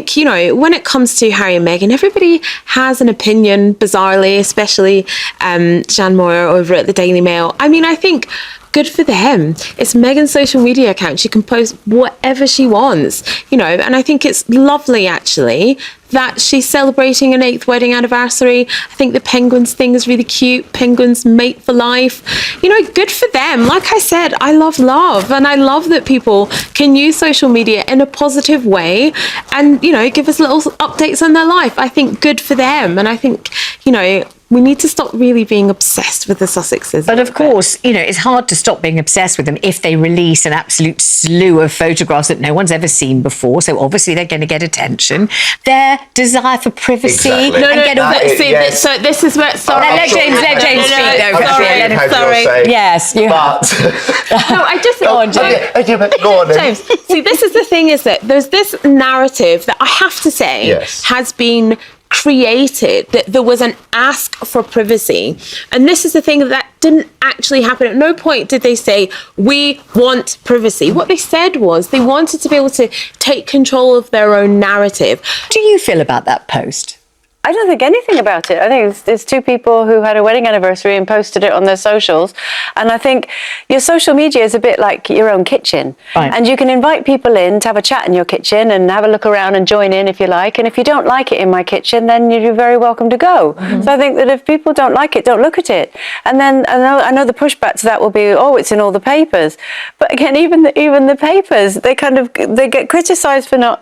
think, when it comes to Harry and Meghan, everybody has an opinion, bizarrely, especially Jan Moore over at the Daily Mail. I mean, I think good for them. It's Meghan's social media account. She can post whatever she wants, and I think it's lovely, actually, that she's celebrating an 8th wedding anniversary. I think the penguins thing is really cute. Penguins mate for life. Good for them. Like I said, I love, and I love that people can use social media in a positive way and, give us little updates on their life. I think good for them. And I think, we need to stop really being obsessed with the Sussexes. But of course, it's hard to stop being obsessed with them if they release an absolute slew of photographs that no one's ever seen before. So obviously they're going to get attention. Their desire for privacy. Exactly. So this is where... Sorry. Let James speak, though. Sorry. Yes. No, I just... Go on, James. See, this is the thing, is that there's this narrative that I have to say has been created, that there was an ask for privacy, and this is the thing that didn't actually happen. At no point did they say we want privacy. What they said was they wanted to be able to take control of their own narrative. How do you feel about that post? I don't think anything about it. I think it's two people who had a wedding anniversary and posted it on their socials. And I think your social media is a bit like your own kitchen. Right. And you can invite people in to have a chat in your kitchen and have a look around and join in if you like. And if you don't like it in my kitchen, then you're very welcome to go. Mm-hmm. So I think that if people don't like it, don't look at it. And then I know the pushback to that will be, it's in all the papers. But again, even the papers, they get criticised for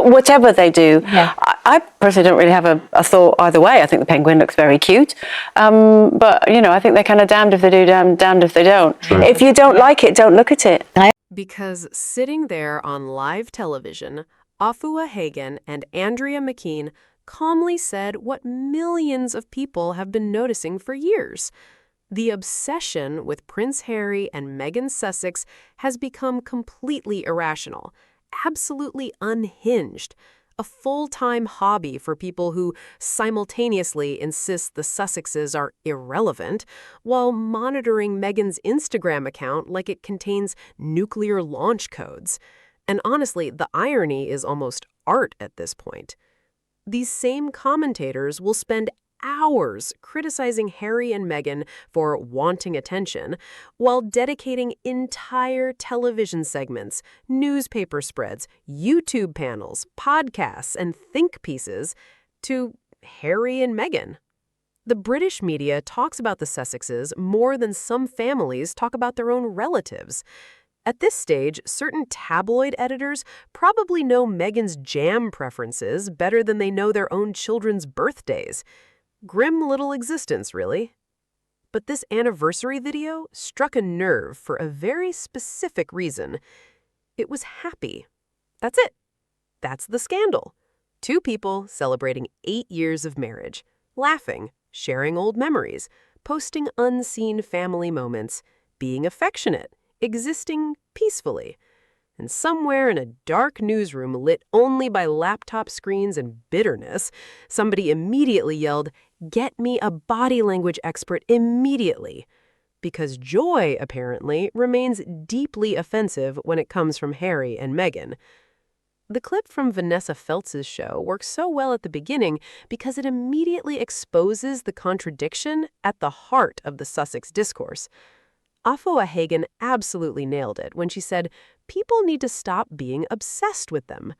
whatever they do. Yeah. I personally don't really have a thought either way. I think the penguin looks very cute. But, I think they're kind of damned if they do, damned if they don't. Right. If you don't like it, don't look at it. Because sitting there on live television, Afua Hagen and Andrea McKean calmly said what millions of people have been noticing for years. The obsession with Prince Harry and Meghan Sussex has become completely irrational, absolutely unhinged, a full-time hobby for people who simultaneously insist the Sussexes are irrelevant while monitoring Meghan's Instagram account like it contains nuclear launch codes. And honestly, the irony is almost art at this point. These same commentators will spend hours criticizing Harry and Meghan for wanting attention, while dedicating entire television segments, newspaper spreads, YouTube panels, podcasts, and think pieces to Harry and Meghan. The British media talks about the Sussexes more than some families talk about their own relatives. At this stage, certain tabloid editors probably know Meghan's jam preferences better than they know their own children's birthdays. Grim little existence, really. But this anniversary video struck a nerve for a very specific reason. It was happy. That's it. That's the scandal. Two people celebrating 8 years of marriage, laughing, sharing old memories, posting unseen family moments, being affectionate, existing peacefully. And somewhere in a dark newsroom lit only by laptop screens and bitterness, somebody immediately yelled, "Get me a body language expert immediately." Because joy, apparently, remains deeply offensive when it comes from Harry and Meghan. The clip from Vanessa Feltz's show works so well at the beginning because it immediately exposes the contradiction at the heart of the Sussex discourse. Afua Hagen absolutely nailed it when she said, people need to stop being obsessed with them.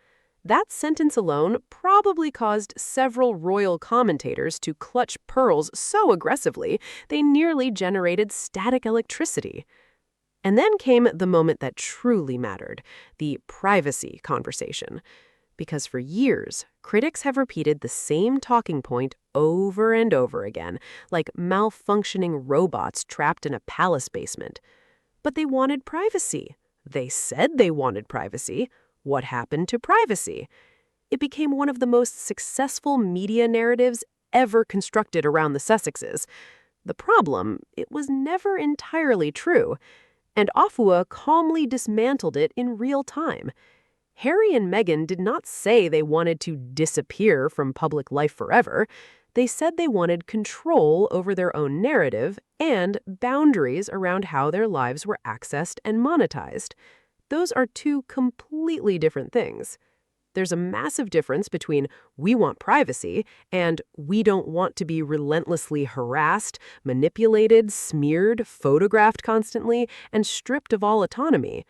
That sentence alone probably caused several royal commentators to clutch pearls so aggressively they nearly generated static electricity. And then came the moment that truly mattered, the privacy conversation. Because for years, critics have repeated the same talking point over and over again, like malfunctioning robots trapped in a palace basement. But they wanted privacy. They said they wanted privacy. What happened to privacy? It became one of the most successful media narratives ever constructed around the Sussexes. The problem, it was never entirely true, and Afua calmly dismantled it in real time. Harry and Meghan did not say they wanted to disappear from public life forever. They said they wanted control over their own narrative and boundaries around how their lives were accessed and monetized. Those are two completely different things. There's a massive difference between we want privacy and we don't want to be relentlessly harassed, manipulated, smeared, photographed constantly, and stripped of all autonomy.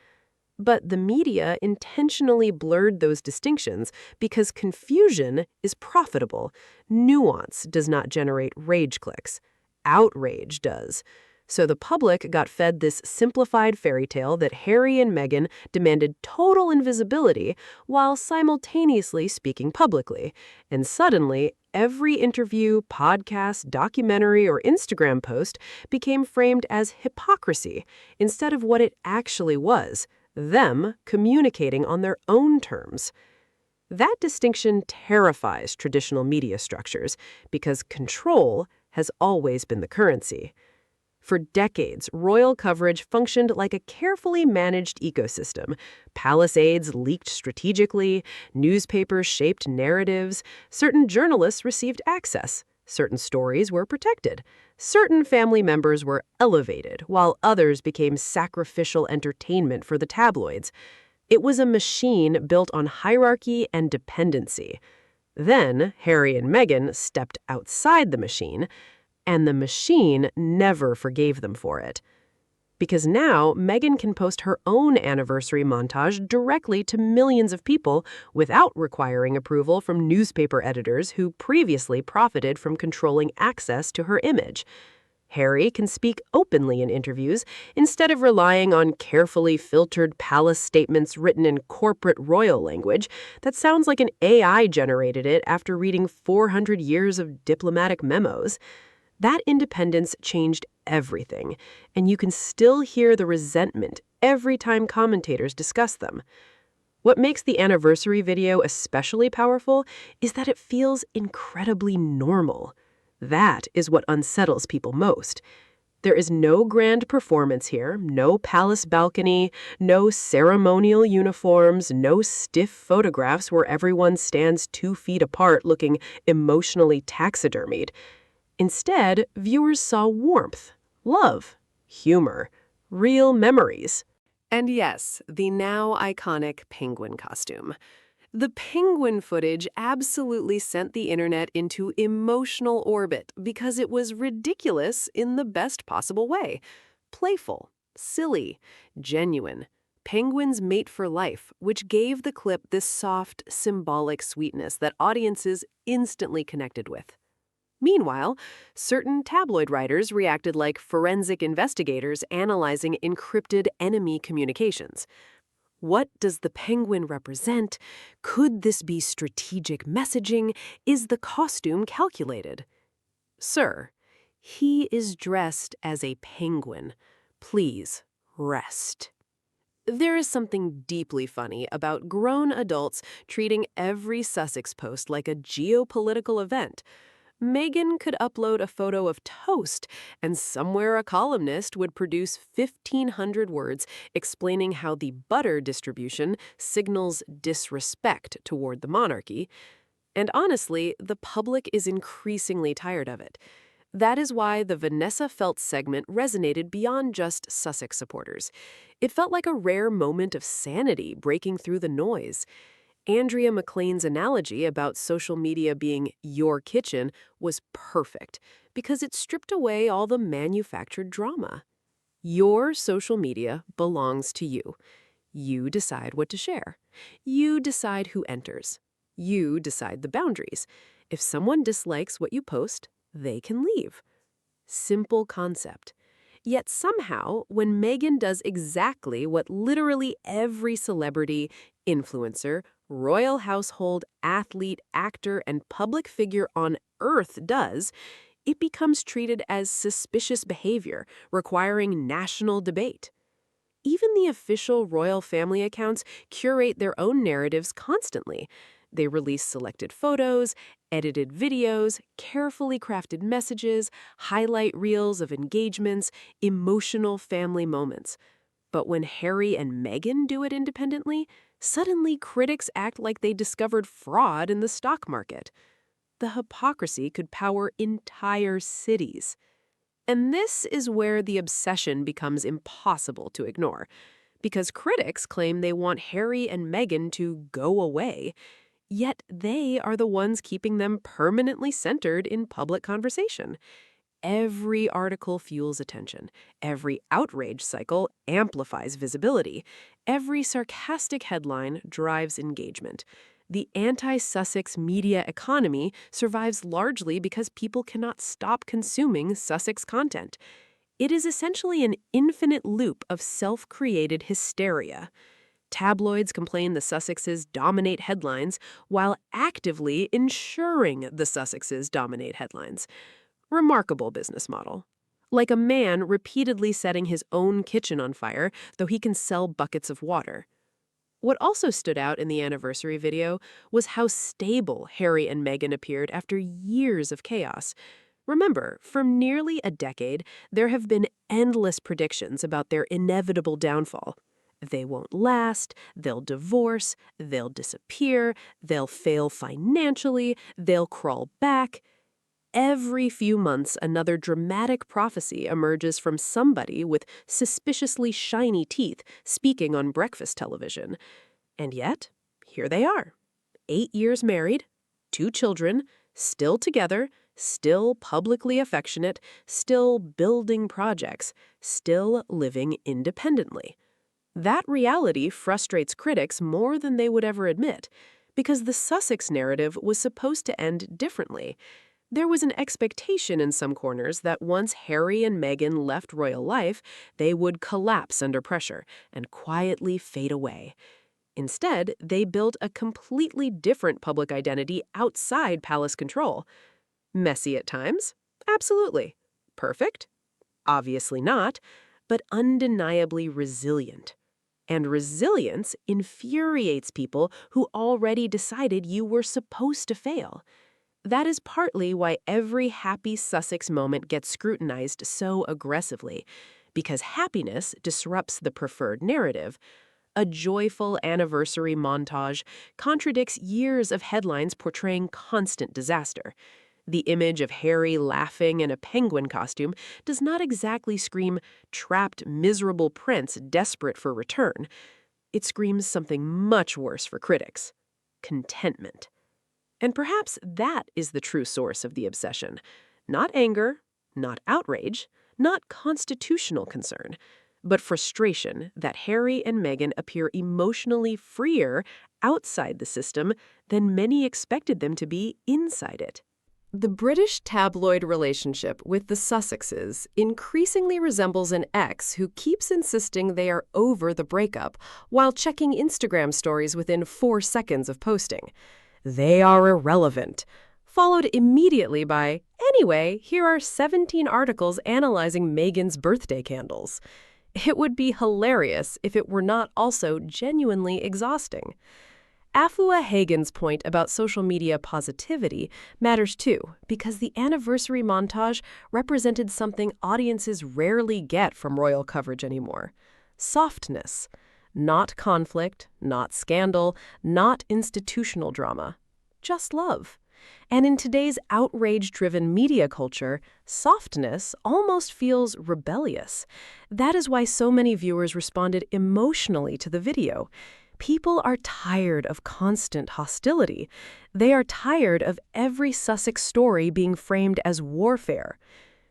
But the media intentionally blurred those distinctions because confusion is profitable. Nuance does not generate rage clicks. Outrage does. So the public got fed this simplified fairy tale that Harry and Meghan demanded total invisibility while simultaneously speaking publicly. And suddenly, every interview, podcast, documentary, or Instagram post became framed as hypocrisy instead of what it actually was, them communicating on their own terms. That distinction terrifies traditional media structures because control has always been the currency. For decades, royal coverage functioned like a carefully managed ecosystem. Palisades leaked strategically, newspapers shaped narratives, certain journalists received access, certain stories were protected, certain family members were elevated, while others became sacrificial entertainment for the tabloids. It was a machine built on hierarchy and dependency. Then Harry and Meghan stepped outside the machine, and the machine never forgave them for it. Because now, Meghan can post her own anniversary montage directly to millions of people without requiring approval from newspaper editors who previously profited from controlling access to her image. Harry can speak openly in interviews instead of relying on carefully filtered palace statements written in corporate royal language that sounds like an AI generated it after reading 400 years of diplomatic memos. That independence changed everything, and you can still hear the resentment every time commentators discuss them. What makes the anniversary video especially powerful is that it feels incredibly normal. That is what unsettles people most. There is no grand performance here, no palace balcony, no ceremonial uniforms, no stiff photographs where everyone stands 2 feet apart looking emotionally taxidermied. Instead, viewers saw warmth, love, humor, real memories. And yes, the now iconic penguin costume. The penguin footage absolutely sent the internet into emotional orbit because it was ridiculous in the best possible way. Playful, silly, genuine. Penguins mate for life, which gave the clip this soft, symbolic sweetness that audiences instantly connected with. Meanwhile, certain tabloid writers reacted like forensic investigators analyzing encrypted enemy communications. What does the penguin represent? Could this be strategic messaging? Is the costume calculated? Sir, he is dressed as a penguin. Please, rest. There is something deeply funny about grown adults treating every Sussex post like a geopolitical event. Meghan could upload a photo of toast, and somewhere a columnist would produce 1,500 words explaining how the butter distribution signals disrespect toward the monarchy. And honestly, the public is increasingly tired of it. That is why the Vanessa Feltz segment resonated beyond just Sussex supporters. It felt like a rare moment of sanity breaking through the noise. Andrea McLean's analogy about social media being your kitchen was perfect because it stripped away all the manufactured drama. Your social media belongs to you. You decide what to share. You decide who enters. You decide the boundaries. If someone dislikes what you post, they can leave. Simple concept. Yet somehow, when Meghan does exactly what literally every celebrity, influencer, royal household, athlete, actor, and public figure on Earth does, it becomes treated as suspicious behavior, requiring national debate. Even the official royal family accounts curate their own narratives constantly. They release selected photos, edited videos, carefully crafted messages, highlight reels of engagements, emotional family moments. But when Harry and Meghan do it independently, suddenly critics act like they discovered fraud in the stock market. The hypocrisy could power entire cities. And this is where the obsession becomes impossible to ignore. because critics claim they want Harry and Meghan to go away. Yet they are the ones keeping them permanently centered in public conversation. Every article fuels attention. Every outrage cycle amplifies visibility. Every sarcastic headline drives engagement. The anti-Sussex media economy survives largely because people cannot stop consuming Sussex content. It is essentially an infinite loop of self-created hysteria. Tabloids complain the Sussexes dominate headlines while actively ensuring the Sussexes dominate headlines. Remarkable business model. Like a man repeatedly setting his own kitchen on fire, though he can sell buckets of water. What also stood out in the anniversary video was how stable Harry and Meghan appeared after years of chaos. Remember, for nearly a decade, there have been endless predictions about their inevitable downfall. They won't last, they'll divorce, they'll disappear, they'll fail financially, they'll crawl back. Every few months, another dramatic prophecy emerges from somebody with suspiciously shiny teeth speaking on breakfast television. And yet, here they are. 8 years married, 2 children, still together, still publicly affectionate, still building projects, still living independently. That reality frustrates critics more than they would ever admit, because the Sussex narrative was supposed to end differently. There was an expectation in some corners that once Harry and Meghan left royal life, they would collapse under pressure and quietly fade away. Instead, they built a completely different public identity outside palace control. Messy at times? Absolutely. Perfect? Obviously not, but undeniably resilient. And resilience infuriates people who already decided you were supposed to fail. That is partly why every happy Sussex moment gets scrutinized so aggressively, because happiness disrupts the preferred narrative. A joyful anniversary montage contradicts years of headlines portraying constant disaster. The image of Harry laughing in a penguin costume does not exactly scream trapped, miserable prince desperate for return. It screams something much worse for critics: contentment. And perhaps that is the true source of the obsession. Not anger, not outrage, not constitutional concern, but frustration that Harry and Meghan appear emotionally freer outside the system than many expected them to be inside it. The British tabloid relationship with the Sussexes increasingly resembles an ex who keeps insisting they are over the breakup while checking Instagram stories within 4 seconds of posting. They are irrelevant, followed immediately by, anyway, here are 17 articles analyzing Meghan's birthday candles. It would be hilarious if it were not also genuinely exhausting. Afua Hagen's point about social media positivity matters too, because the anniversary montage represented something audiences rarely get from royal coverage anymore: softness. Not conflict, not scandal, not institutional drama. Just love. And in today's outrage-driven media culture, softness almost feels rebellious. That is why so many viewers responded emotionally to the video. People are tired of constant hostility. They are tired of every Sussex story being framed as warfare.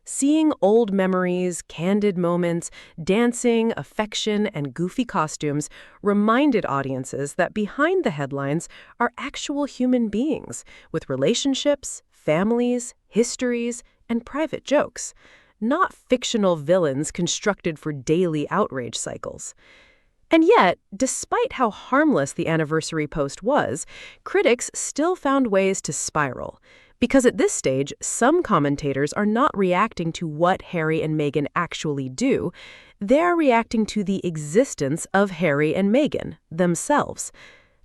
Seeing old memories, candid moments, dancing, affection, and goofy costumes reminded audiences that behind the headlines are actual human beings with relationships, families, histories, and private jokes, not fictional villains constructed for daily outrage cycles. And yet, despite how harmless the anniversary post was, critics still found ways to spiral. Because at this stage, some commentators are not reacting to what Harry and Meghan actually do. They're reacting to the existence of Harry and Meghan themselves.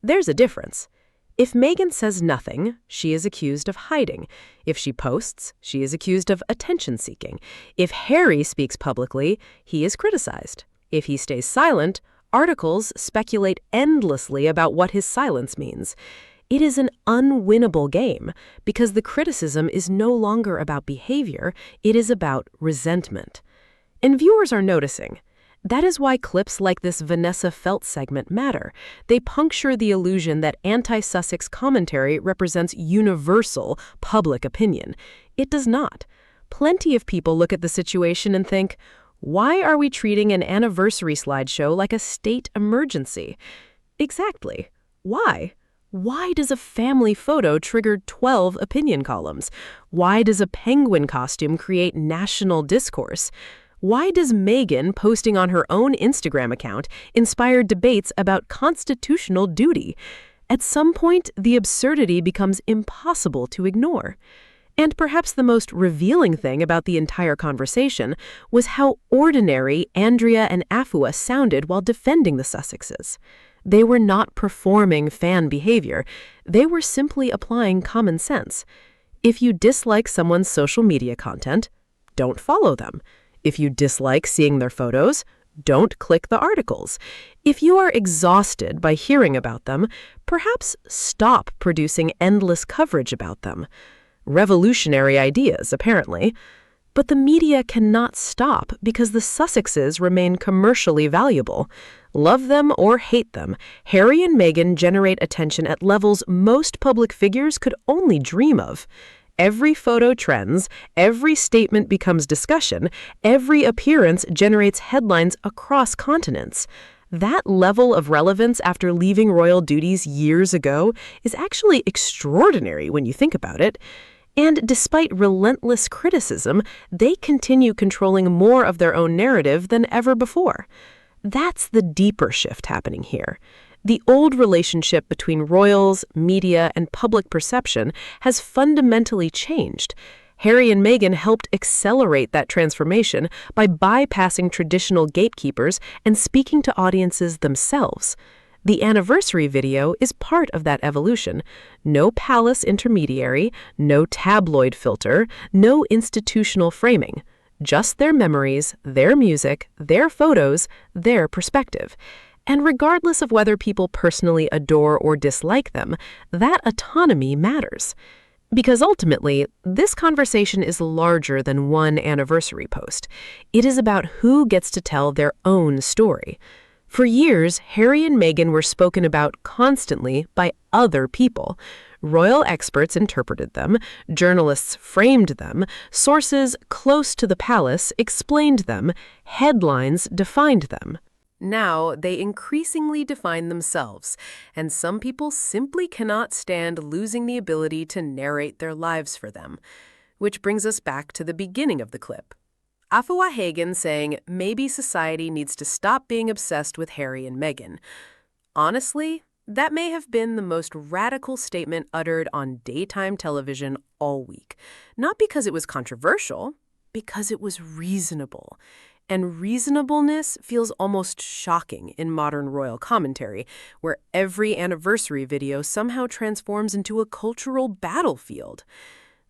There's a difference. If Meghan says nothing, she is accused of hiding. If she posts, she is accused of attention-seeking. If Harry speaks publicly, he is criticized. If he stays silent, articles speculate endlessly about what his silence means. It is an unwinnable game because the criticism is no longer about behavior, it is about resentment. And viewers are noticing. That is why clips like this Vanessa Feltz segment matter. They puncture the illusion that anti-Sussex commentary represents universal public opinion. It does not. Plenty of people look at the situation and think, why are we treating an anniversary slideshow like a state emergency? Exactly. Why? Why does a family photo trigger 12 opinion columns? Why does a penguin costume create national discourse? Why does Meghan posting on her own Instagram account inspire debates about constitutional duty? At some point, the absurdity becomes impossible to ignore. And perhaps the most revealing thing about the entire conversation was how ordinary Andrea and Afua sounded while defending the Sussexes. They were not performing fan behavior. They were simply applying common sense. If you dislike someone's social media content, don't follow them. If you dislike seeing their photos, don't click the articles. If you are exhausted by hearing about them, perhaps stop producing endless coverage about them. Revolutionary ideas, apparently. But the media cannot stop because the Sussexes remain commercially valuable. Love them or hate them, Harry and Meghan generate attention at levels most public figures could only dream of. Every photo trends, every statement becomes discussion, every appearance generates headlines across continents. That level of relevance after leaving royal duties years ago is actually extraordinary when you think about it. And despite relentless criticism, they continue controlling more of their own narrative than ever before. That's the deeper shift happening here. The old relationship between royals, media, and public perception has fundamentally changed. Harry and Meghan helped accelerate that transformation by bypassing traditional gatekeepers and speaking to audiences themselves. The anniversary video is part of that evolution. No palace intermediary, no tabloid filter, no institutional framing. Just their memories, their music, their photos, their perspective. And regardless of whether people personally adore or dislike them, that autonomy matters. Because ultimately, this conversation is larger than one anniversary post. It is about who gets to tell their own story. For years, Harry and Meghan were spoken about constantly by other people. Royal experts interpreted them, journalists framed them, sources close to the palace explained them, headlines defined them. Now, they increasingly define themselves, and some people simply cannot stand losing the ability to narrate their lives for them. Which brings us back to the beginning of the clip. Afua Hagen saying maybe society needs to stop being obsessed with Harry and Meghan. Honestly, that may have been the most radical statement uttered on daytime television all week. Not because it was controversial, because it was reasonable. And reasonableness feels almost shocking in modern royal commentary, where every anniversary video somehow transforms into a cultural battlefield.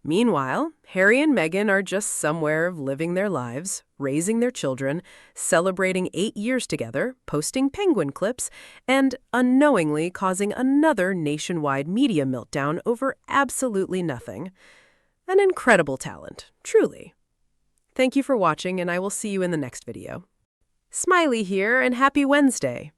Meanwhile, Harry and Meghan are just somewhere living their lives, raising their children, celebrating 8 years together, posting penguin clips, and unknowingly causing another nationwide media meltdown over absolutely nothing. An incredible talent, truly. Thank you for watching, and I will see you in the next video. Smiley here, and happy Wednesday!